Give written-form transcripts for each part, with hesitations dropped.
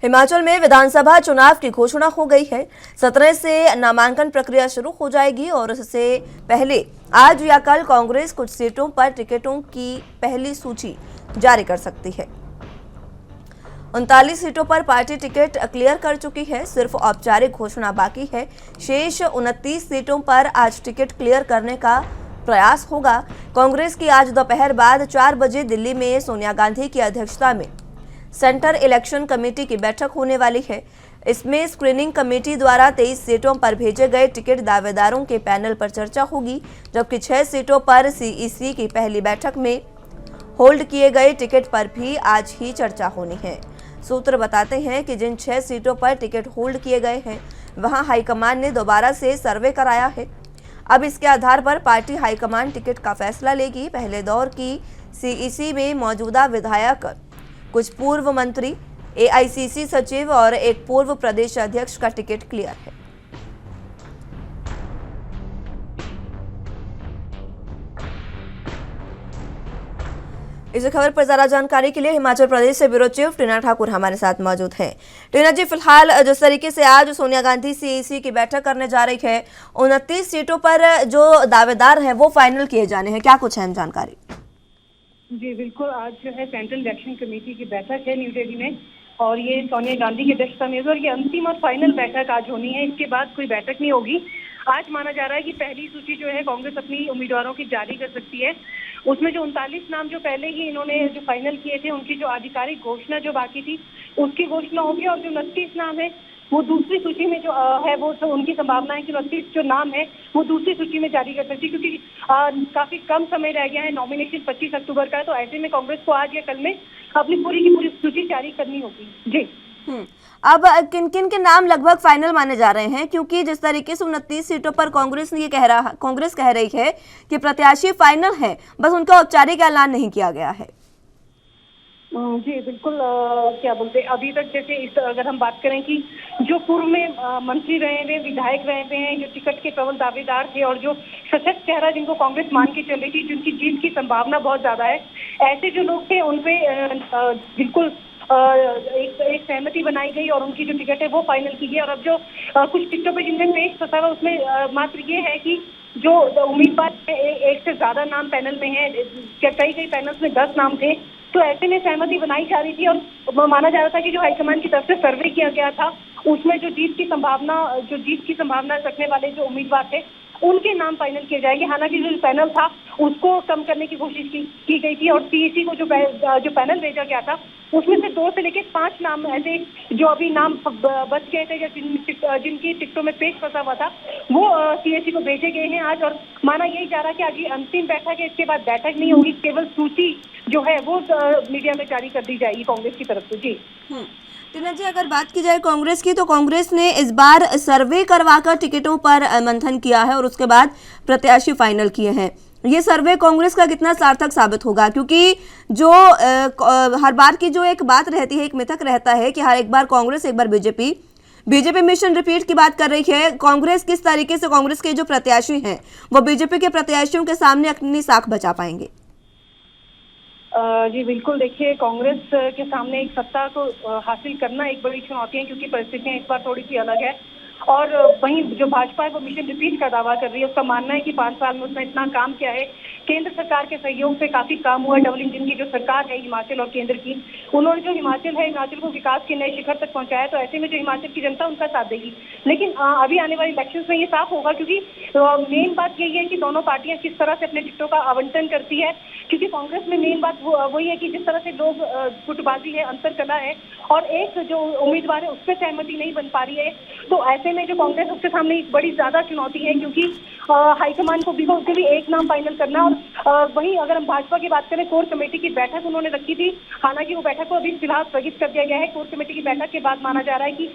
हिमाचल में विधानसभा चुनाव की घोषणा हो गई है। 17 से नामांकन प्रक्रिया शुरू हो जाएगी और इससे पहले आज या कल कांग्रेस कुछ सीटों पर टिकटों की पहली सूची जारी कर सकती है। 39 सीटों पर पार्टी टिकट क्लियर कर चुकी है, सिर्फ औपचारिक घोषणा बाकी है। शेष 29 सीटों पर आज टिकट क्लियर करने का प्रयास होगा। कांग्रेस की आज दोपहर बाद 4 बजे दिल्ली में सोनिया गांधी की अध्यक्षता में सेंटर इलेक्शन कमेटी की बैठक होने वाली है। इसमें स्क्रीनिंग कमेटी द्वारा 23 सीटों पर भेजे गए टिकट दावेदारों के पैनल पर चर्चा होगी, जबकि 6 सीटों पर सीईसी की पहली बैठक में होल्ड किए गए टिकट पर भी आज ही चर्चा होनी है। सूत्र बताते हैं कि जिन 6 सीटों पर टिकट होल्ड किए गए हैं, वहां हाईकमान ने दोबारा से सर्वे कराया है। अब इसके आधार पर पार्टी हाईकमान टिकट का फैसला लेगी। पहले दौर की सीईसी में मौजूदा विधायक, कुछ पूर्व मंत्री, एआईसीसी सचिव और एक पूर्व प्रदेश अध्यक्ष का टिकट क्लियर है। इस खबर पर ज्यादा जानकारी के लिए हिमाचल प्रदेश से ब्यूरो चीफ टीना ठाकुर हमारे साथ मौजूद हैं। टीना जी, फिलहाल जिस तरीके से आज सोनिया गांधी सीईसी की बैठक करने जा रही है, 29 सीटों पर जो दावेदार हैं वो फाइनल किए जाने हैं, क्या कुछ अहम जानकारी? जी बिल्कुल, आज जो है सेंट्रल इलेक्शन कमेटी की बैठक है न्यू दिल्ली में और ये सोनिया गांधी की अध्यक्षता में और ये अंतिम और फाइनल बैठक आज होनी है। इसके बाद कोई बैठक नहीं होगी। आज माना जा रहा है कि पहली सूची जो है कांग्रेस अपनी उम्मीदवारों की जारी कर सकती है। उसमें जो 39 नाम जो पहले ही इन्होंने जो फाइनल किए थे, उनकी जो आधिकारिक घोषणा जो बाकी थी उसकी घोषणा होगी और जो 29 नाम है वो दूसरी सूची में जो है वो तो उनकी संभावना है कि 29 जो नाम है वो दूसरी सूची में जारी कर सकती है, क्योंकि काफी कम समय रह गया है। नॉमिनेशन 25 अक्टूबर का है, तो ऐसे में कांग्रेस को आज या कल में अपनी पूरी की पूरी सूची जारी करनी होगी। जी अब किन किन के नाम लगभग फाइनल माने जा रहे हैं, क्योंकि जिस तरीके से 29 सीटों पर कांग्रेस कह रही है कि प्रत्याशी फाइनल है, बस उनका औपचारिक ऐलान नहीं किया गया है। जी बिल्कुल, क्या बोलते हैं, अभी तक जैसे अगर हम बात करें कि जो पूर्व में मंत्री रहे हुए, विधायक रहे हुए हैं, जो टिकट के प्रबल दावेदार थे और जो सशक्त चेहरा जिनको कांग्रेस मान के चल रही थी, जिनकी जीत की संभावना बहुत ज्यादा है, ऐसे जो लोग थे उनपे बिल्कुल एक सहमति बनाई गई और उनकी जो टिकट है वो फाइनल की गई। और अब जो कुछ टिकटों पे जिनमें पेश फंसा हुआ उसमें मात्र ये है कि जो उम्मीदवार एक से ज्यादा नाम पैनल में है, कई पैनल्स में 10 नाम थे, तो ऐसे में सहमति बनाई जा रही थी और माना जा रहा था कि जो हाईकमान की तरफ से सर्वे किया गया था उसमें जो जीत की संभावना रखने वाले जो उम्मीदवार थे उनके नाम फाइनल किए जाएंगे। हालांकि जो पैनल था उसको कम करने की कोशिश की गई थी और सीईसी को जो पैनल भेजा गया था उसमें से 2 से लेकर 5 नाम ऐसे जो अभी नाम बच गए थे या जिनकी टिकटों में पेश फंसा हुआ था वो सीईसी को भेजे गए हैं आज। और माना यही जा रहा है कि आज ये अंतिम बैठक है, इसके बाद बैठक नहीं होगी, केवल सूची जो है वो मीडिया में जारी कर दी जाएगी कांग्रेस की तरफ से। जी टीना जी, अगर बात की जाए कांग्रेस की, तो कांग्रेस ने इस बार सर्वे करवाकर टिकटों पर मंथन किया है और उसके बाद प्रत्याशी फाइनल किए हैं। ये सर्वे कांग्रेस का कितना सार्थक साबित होगा, क्योंकि जो हर बार की जो एक बात रहती है, एक मिथक रहता है कि हर एक बार कांग्रेस एक बार बीजेपी मिशन रिपीट की बात कर रही है। कांग्रेस किस तरीके से कांग्रेस के जो प्रत्याशी हैं वो बीजेपी के प्रत्याशियों के सामने अपनी साख बचा पाएंगे? जी बिल्कुल, देखिए कांग्रेस के सामने एक सत्ता को हासिल करना एक बड़ी चुनौती है, क्योंकि परिस्थितियां इस बार थोड़ी सी अलग है। और वहीं जो भाजपा है वो मिशन रिपीट का दावा कर रही है। उसका मानना है कि 5 साल में उसने इतना काम किया है, केंद्र सरकार के सहयोग से काफी काम हुआ। डबल इंजन की जो सरकार है हिमाचल और केंद्र की, उन्होंने जो हिमाचल को विकास के नए शिखर तक पहुंचाया, तो ऐसे में जो हिमाचल की जनता उनका साथ देगी। लेकिन अभी आने वाले इलेक्शन में ये साफ होगा, क्योंकि मेन बात यही है कि दोनों पार्टियां किस तरह से अपने टिकटों का आवंटन करती है। क्योंकि कांग्रेस में मेन बात वही है कि जिस तरह से लोग गुटबाजी है, अंतरकला है और एक जो उम्मीदवार है उस पर सहमति नहीं बन पा रही है, तो ऐसे में जो कांग्रेस उसके सामने एक बड़ी ज्यादा चुनौती है, क्योंकि हाईकमान को भी एक नाम फाइनल करना। और वहीं अगर हम भाजपा की बात करें, कोर कमेटी की बैठक उन्होंने रखी थी, हालांकि वो बैठक को अभी फिलहाल स्थगित कर दिया गया है। कोर कमेटी की बैठक के बाद माना जा रहा है कि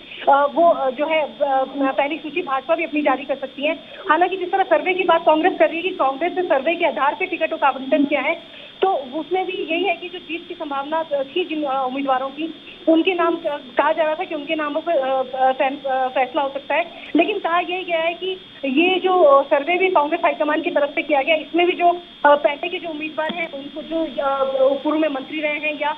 वो जो है पहली सूची भाजपा भी अपनी जारी कर सकती है। हालांकि जिस तरह सर्वे की बात कांग्रेस कर रही है कि कांग्रेस ने सर्वे के आधार पर टिकटों का आवंटन किया है, तो उसमें भी यही है कि जो जीत की संभावना थी जिन उम्मीदवारों की, उनके नाम कहा जा रहा था कि उनके नामों पर फैसला हो सकता है। लेकिन कहा यही गया है कि ये जो सर्वे भी कांग्रेस हाईकमान की तरफ से किया गया, इसमें भी जो पैंटे के जो उम्मीदवार हैं, उनको जो पूर्व में मंत्री रहे हैं या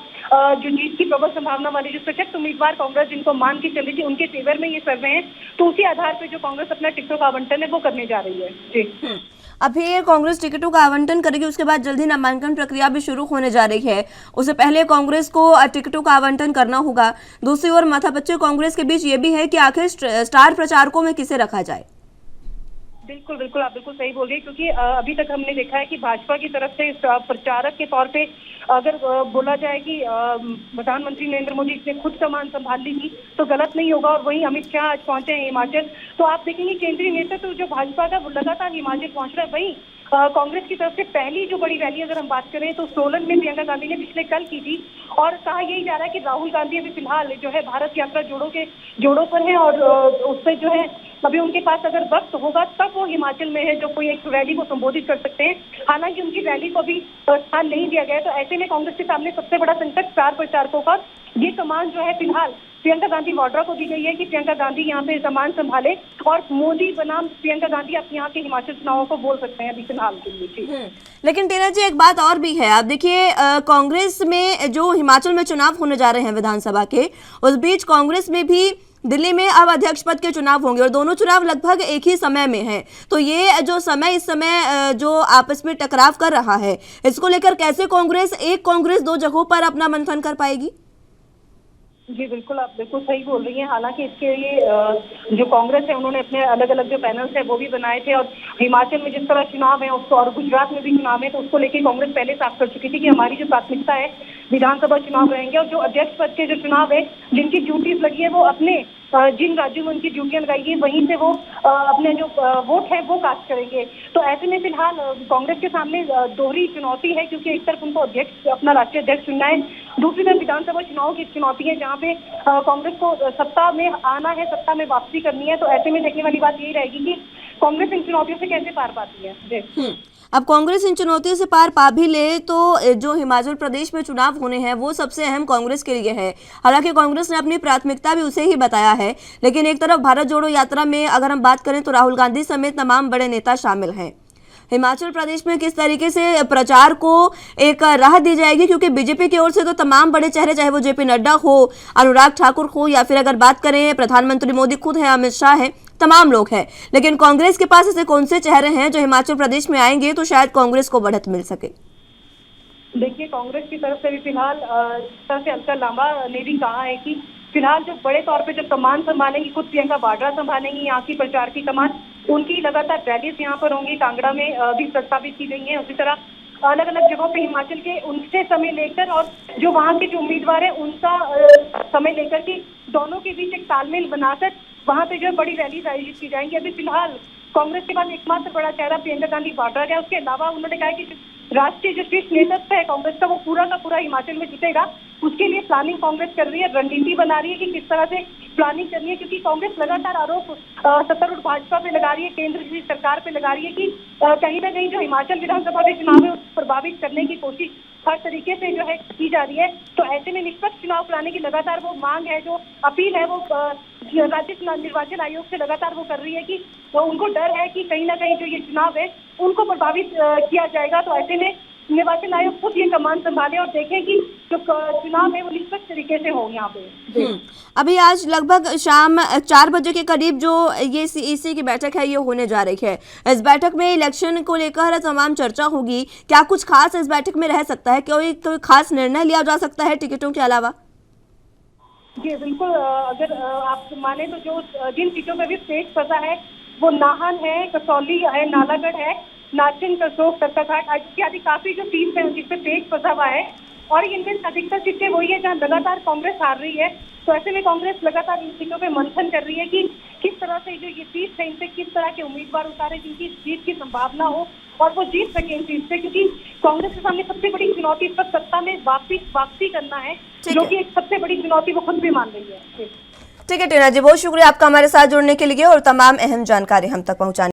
जो जीत की प्रबल संभावना वाले जो सशक्त उम्मीदवार कांग्रेस जिनको मान के चल रही थी, उनके फेवर में ये सर्वे है। तो उसी आधार पर जो कांग्रेस अपना टिकटों का आवंटन है वो करने जा रही है। जी, अभी ये कांग्रेस टिकटों का आवंटन करेगी, उसके बाद जल्दी नामांकन प्रक्रिया भी शुरू होने जा रही है। उससे पहले कांग्रेस को टिकटों का आवंटन करना होगा। दूसरी ओर माथापच्ची कांग्रेस के बीच ये भी है कि आखिर स्टार प्रचारकों में किसे रखा जाए। बिल्कुल बिल्कुल, आप बिल्कुल सही बोल रही है, क्योंकि अभी तक हमने देखा है कि भाजपा की तरफ से प्रचारक के तौर पे अगर बोला जाए कि प्रधानमंत्री नरेंद्र मोदी ने खुद कमान संभाल ली थी तो गलत नहीं होगा। और वहीं अमित शाह आज पहुंचे हैं हिमाचल, तो आप देखेंगे केंद्रीय नेतृत्व जो भाजपा का वो लगातार हिमाचल पहुंच रहा है। वहीं कांग्रेस की तरफ से पहली जो बड़ी रैली अगर हम बात करें तो सोलन में प्रियंका गांधी ने पिछले कल की थी, और कहा यही जा रहा है कि राहुल गांधी अभी फिलहाल जो है भारत यात्रा जोड़ों पर है, और उस पर जो है अभी उनके पास अगर वक्त होगा तब वो हिमाचल में है जो कोई एक रैली को संबोधित कर सकते हैं। हालांकि उनकी रैली को भी स्थान नहीं दिया गया है। तो ऐसे में कांग्रेस के सामने सबसे बड़ा संकट स्टार प्रचारकों का, ये कमान जो है फिलहाल प्रियंका गांधी वाड्रा को दी गई है कि प्रियंका गांधी यहाँ पे कमान संभाले, और मोदी बनाम प्रियंका गांधी आप यहाँ के हिमाचल चुनावों को बोल सकते हैं अभी फिलहाल के लिए। लेकिन टीना जी, एक बात और भी है। आप देखिए, कांग्रेस में जो हिमाचल में चुनाव होने जा रहे हैं विधानसभा के, उस बीच कांग्रेस में भी दिल्ली में अब अध्यक्ष पद के चुनाव होंगे और दोनों चुनाव लगभग एक ही समय में हैं। तो ये जो समय इस समय जो आपस में टकराव कर रहा है, इसको लेकर कैसे कांग्रेस दो जगहों पर अपना मंथन कर पाएगी? जी बिल्कुल, आप बिल्कुल सही बोल रही हैं। हालांकि इसके लिए जो कांग्रेस है उन्होंने अपने अलग अलग जो पैनल्स है वो भी बनाए थे, और हिमाचल में जिस तरह चुनाव है उसको, और गुजरात में भी चुनाव है, तो उसको लेकर कांग्रेस पहले साफ कर चुकी थी कि हमारी जो प्राथमिकता है विधानसभा चुनाव रहेंगे, और जो अध्यक्ष पद के जो चुनाव है जिनकी ड्यूटीज लगी है वो अपने जिन राज्यों में उनकी ड्यूटियां लगाई गई वहीं से वो अपने जो वोट है वो कास्ट करेंगे। तो ऐसे में फिलहाल कांग्रेस के सामने दोहरी चुनौती है, क्योंकि एक तरफ उनको अपना राष्ट्रीय अध्यक्ष चुनना है, दूसरी तरफ विधानसभा चुनाव की चुनौती है जहाँ पे कांग्रेस को सत्ता में आना है, सत्ता में वापसी करनी है। तो ऐसे में देखने वाली बात यही रहेगी कि कांग्रेस इन चुनौतियों से कैसे पार पाती है। अब कांग्रेस इन चुनौतियों से पार पा भी ले तो जो हिमाचल प्रदेश में चुनाव होने हैं वो सबसे अहम कांग्रेस के लिए है। हालांकि कांग्रेस ने अपनी प्राथमिकता भी उसे ही बताया है, लेकिन एक तरफ भारत जोड़ो यात्रा में अगर हम बात करें तो राहुल गांधी समेत तमाम बड़े नेता शामिल हैं। हिमाचल प्रदेश में किस तरीके से प्रचार को एक राह दी जाएगी, क्योंकि बीजेपी की ओर से तो तमाम बड़े चेहरे, चाहे वो जेपी नड्डा हो, अनुराग ठाकुर हो, या फिर अगर बात करें प्रधानमंत्री मोदी खुद है, अमित शाह है, तमाम लोग हैं। लेकिन कांग्रेस के पास ऐसे कौन से चेहरे हैं जो हिमाचल प्रदेश में आएंगे तो शायद कांग्रेस को बढ़त मिल सके? देखिए, कांग्रेस की तरफ से भी फिलहाल से अलका लांबा ने भी कहा है कि फिलहाल जो बड़े तौर पे जो कमान संभालेंगी खुद प्रियंका वाड्रा संभालेंगी यहाँ की प्रचार की कमान। उनकी लगातार रैलीज यहाँ पर होंगी, कांगड़ा में भी प्रस्तावित की गई है। उसी तरह अलग अलग जगहों पे हिमाचल के उनसे समय लेकर और जो वहाँ के जो उम्मीदवार है उनका समय लेकर के दोनों के बीच एक तालमेल बनाकर वहाँ पे जो बड़ी रैलीज आयोजित की जाएंगी। अभी फिलहाल कांग्रेस के पास एकमात्र बड़ा चेहरा प्रियंका गांधी वाड्रा है। उसके अलावा उन्होंने कहा कि राष्ट्रीय जो शीर्ष नेतृत्व है कांग्रेस का वो पूरा का पूरा हिमाचल में जीतेगा। उसके लिए प्लानिंग कांग्रेस कर रही है, रणनीति बना रही है कि किस तरह से प्लानिंग करनी है, क्योंकि कांग्रेस लगातार आरोप सत्तारूढ़ भाजपा पे लगा रही है, केंद्र की सरकार पे लगा रही है कि कहीं ना कहीं जो हिमाचल विधानसभा के चुनाव है उसको प्रभावित करने की कोशिश हर तरीके से जो है की जा रही है। तो ऐसे में निष्पक्ष चुनाव कराने की लगातार वो मांग है, जो अपील है वो राज्य निर्वाचन आयोग से लगातार वो कर रही है कि उनको डर है कि कहीं ना कहीं जो ये चुनाव है उनको प्रभावित किया जाएगा। तो ऐसे में निर्वाचन आयोग खुद ये कमान संभाले और देखे कि जो चुनाव है वो निष्पक्ष तरीके से हो यहाँ पे। अभी आज लगभग शाम 4 बजे के करीब जो ये सीईसी की बैठक है ये होने जा रही है। इस बैठक में इलेक्शन को लेकर तमाम चर्चा होगी। क्या कुछ खास इस बैठक में रह सकता है? कोई खास निर्णय लिया जा सकता है टिकटों के अलावा? जी बिल्कुल, अगर आप माने तो जो जिन सीटों पर भी तेज फंसा है वो नाहन है, कसौली है, नालागढ़ है, नाचन, करसोग, सरकाघाट आदि काफी जो सीट है जिसपे तेज फंसा हुआ है, और इनमें अधिकतर सीटें वही है जहाँ लगातार कांग्रेस हार रही है। तो ऐसे में कांग्रेस लगातार इन सीटों पे मंथन कर रही है कि किस तरह से जो ये सीट है इनसे किस तरह के उम्मीदवार उतारे जिनकी जीत की संभावना हो और वो जीत सके इन सीट से, क्योंकि कांग्रेस के सामने सबसे बड़ी चुनौती इस वक्त सत्ता में वापसी करना है, जो कि एक सबसे बड़ी चुनौती वो खुद भी मान रही है। ठीक है टीना जी, बहुत शुक्रिया आपका हमारे साथ जुड़ने के लिए और तमाम अहम जानकारी हम तक पहुंचाने